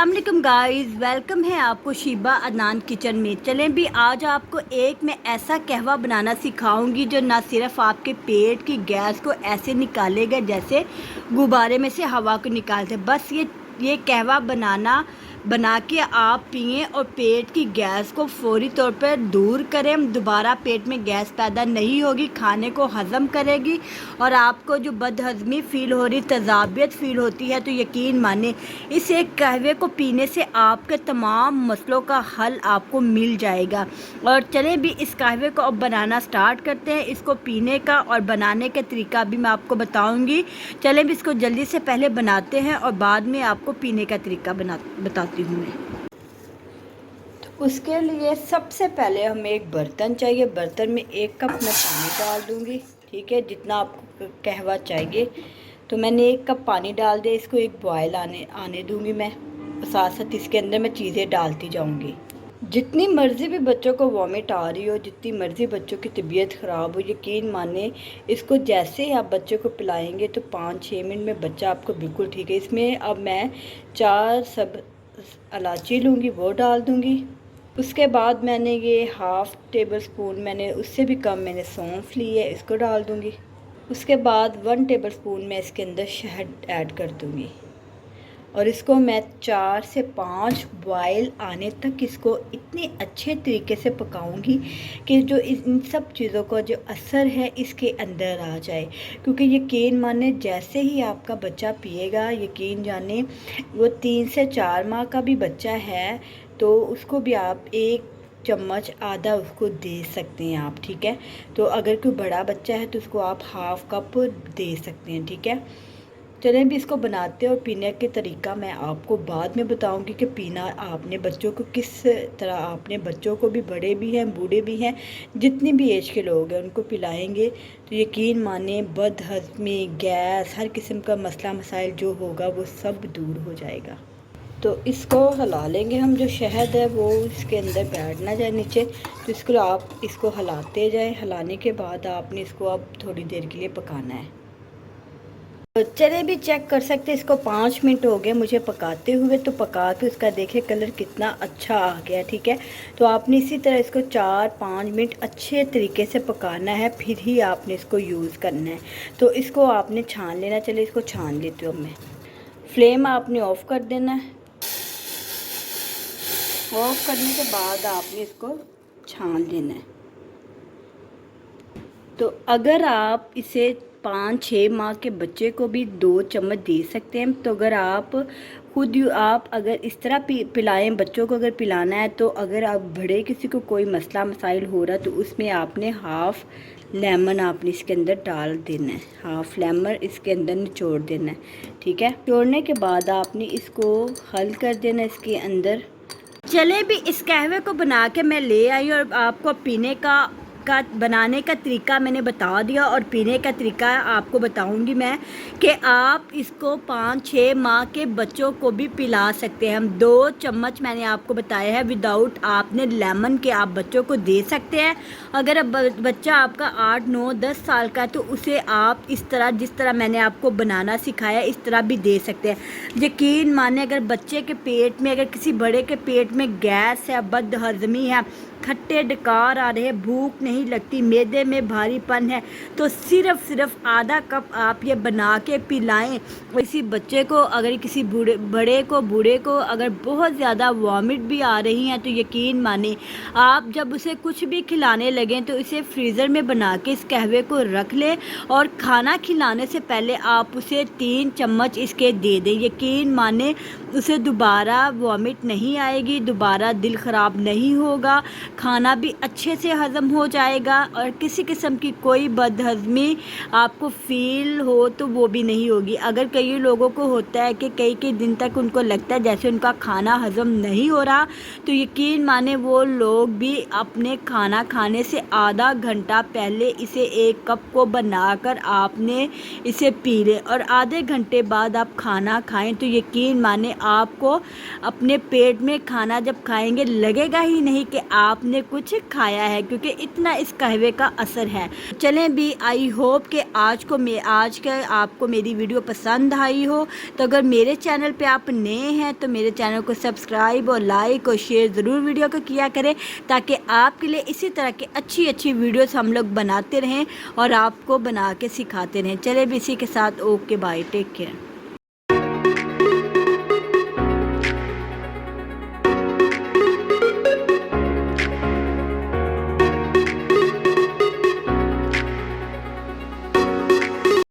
अस्सलामुअलैकुम guys, welcome है आपको शीबा अदनान किचन में। चलें भी आज आपको एक मैं ऐसा कहवा बनाना सिखाऊंगी जो ना सिर्फ आपके पेट की गैस को ऐसे निकालेगा जैसे गुब्बारे में से हवा को निकालते। बस ये कहवा बना के आप पिएं और पेट की गैस को फौरी तौर पर दूर करें। दोबारा पेट में गैस पैदा नहीं होगी, खाने को हज़म करेगी। और आपको जो बदहज़मी फ़ील हो रही, तज़ाबियत फ़ील होती है, तो यकीन माने इस एक कहवे को पीने से आपके तमाम मसलों का हल आपको मिल जाएगा। और चलें भी इस कहवे को अब बनाना स्टार्ट करते हैं। इसको पीने का और बनाने का तरीका भी मैं आपको बताऊंगी। चलें भी इसको जल्दी से पहले बनाते हैं और बाद में आपको पीने का तरीका बताती हूँ मैं। तो उसके लिए सबसे पहले हमें एक बर्तन चाहिए। बर्तन में 1 कप मैं पानी डाल दूँगी, ठीक है, जितना आपको कहवा चाहिए। तो मैंने 1 कप पानी डाल दिया। इसको एक बॉयल आने दूँगी मैं। साथ साथ इसके अंदर मैं चीज़ें डालती जाऊँगी। जितनी मर्ज़ी भी बच्चों को वॉमिट आ रही हो, जितनी मर्ज़ी बच्चों की तबीयत ख़राब हो, यकीन माने इसको जैसे ही आप बच्चे को पिलाएंगे तो 5-6 मिनट में बच्चा आपको बिल्कुल ठीक है। इसमें अब मैं 4 सब इलायची लूँगी, वो डाल दूँगी। उसके बाद मैंने ये हाफ़ टेबल स्पून, मैंने उससे भी कम मैंने सौंफ ली है, इसको डाल दूँगी। उसके बाद 1 टेबल स्पून मैं इसके अंदर शहद ऐड कर दूँगी और इसको मैं 4 से 5 बॉयल आने तक इसको इतने अच्छे तरीके से पकाऊंगी कि जो इन सब चीज़ों का जो असर है इसके अंदर आ जाए। क्योंकि यकीन माने जैसे ही आपका बच्चा पिएगा, यकीन जाने वो 3 से 4 माह का भी बच्चा है तो उसको भी आप 1 चम्मच आधा उसको दे सकते हैं आप, ठीक है। तो अगर कोई बड़ा बच्चा है तो उसको आप हाफ़ कप दे सकते हैं, ठीक है। चलें भी इसको बनाते हैं और पीने के तरीका मैं आपको बाद में बताऊंगी कि पीना आपने बच्चों को किस तरह, आपने बच्चों को भी, बड़े भी हैं, बूढ़े भी हैं, जितनी भी एज के लोग हैं उनको पिलाएंगे तो यकीन माने बदहज़मी, गैस, हर किस्म का मसला मसाइल जो होगा वो सब दूर हो जाएगा। तो इसको हिला लेंगे हम। जो शहद है वो इसके अंदर बैठ ना जाए नीचे, तो इसको आप इसको हिलाते जाएँ। हिलाने के बाद आपने इसको अब थोड़ी देर के लिए पकाना है। तो चले भी चेक कर सकते हैं, इसको 5 मिनट हो गए मुझे पकाते हुए। तो पका के उसका देखें कलर कितना अच्छा आ गया, ठीक है। तो आपने इसी तरह इसको 4-5 मिनट अच्छे तरीके से पकाना है, फिर ही आपने इसको यूज़ करना है। तो इसको आपने छान लेना। चले इसको छान लेती हूँ मैं। फ्लेम आपने ऑफ़ कर देना है। ऑफ़ करने के बाद आपने इसको छान लेना है। तो अगर आप इसे 5-6 माह के बच्चे को भी 2 चम्मच दे सकते हैं। तो अगर आप आप अगर इस तरह पिलाएं बच्चों को, अगर पिलाना है तो अगर आप बड़े किसी को कोई मसला मसाइल हो रहा तो उसमें आपने हाफ़ लेमन आपने इसके अंदर डाल देना है, हाफ़ लेमन इसके अंदर निचोड़ देना है, ठीक है। निचोड़ने के बाद आपने इसको हल कर देना इसके अंदर। चले भी इस कहवे को बना के मैं ले आई और आपको पीने का बनाने का तरीका मैंने बता दिया और पीने का तरीका आपको बताऊंगी मैं कि आप इसको 5-6 माह के बच्चों को भी पिला सकते हैं। हम 2 चम्मच मैंने आपको बताया है विदाउट आपने लेमन के आप बच्चों को दे सकते हैं। अगर अब बच्चा आपका 8-9-10 साल का है तो उसे आप इस तरह, जिस तरह मैंने आपको बनाना सिखाया, इस तरह भी दे सकते हैं। यकीन माने अगर बच्चे के पेट में, अगर किसी बड़े के पेट में गैस है, बदहज़मी है, खट्टे डकार आ रहे हैं, भूख नहीं लगती, मैदे में भारीपन है, तो सिर्फ आधा कप आप ये बना के पिलाएं। किसी बच्चे को, अगर किसी बूढ़े को अगर बहुत ज़्यादा वॉमिट भी आ रही हैं तो यकीन माने आप जब उसे कुछ भी खिलाने लगें तो इसे फ्रीज़र में बना के इस कहवे को रख लें और खाना खिलाने से पहले आप उसे 3 चम्मच इसके दे दें। यकीन माने उसे दोबारा वॉमिट नहीं आएगी, दोबारा दिल ख़राब नहीं होगा, खाना भी अच्छे से हज़म हो जाएगा और किसी किस्म की कोई बदहज़मी आपको फ़ील हो तो वो भी नहीं होगी। अगर कई लोगों को होता है कि कई दिन तक उनको लगता है जैसे उनका खाना हज़म नहीं हो रहा, तो यकीन माने वो लोग भी अपने खाना खाने से आधा घंटा पहले इसे 1 कप को बनाकर आपने इसे पी लें और आधे घंटे बाद आप खाना खाएं तो यकीन माने आपको अपने पेट में खाना जब खाएंगे लगेगा ही नहीं कि आपने कुछ खाया है, क्योंकि इतना इस कहवे का असर है। चलें भी, आई होप कि आज का आपको मेरी वीडियो पसंद आई हो। तो अगर मेरे चैनल पे आप नए हैं तो मेरे चैनल को सब्सक्राइब और लाइक और शेयर ज़रूर वीडियो को किया करें, ताकि आपके लिए इसी तरह की अच्छी अच्छी वीडियोस हम लोग बनाते रहें और आपको बना के सिखाते रहें। चले भी इसी के साथ ओके बाय, टेक केयर।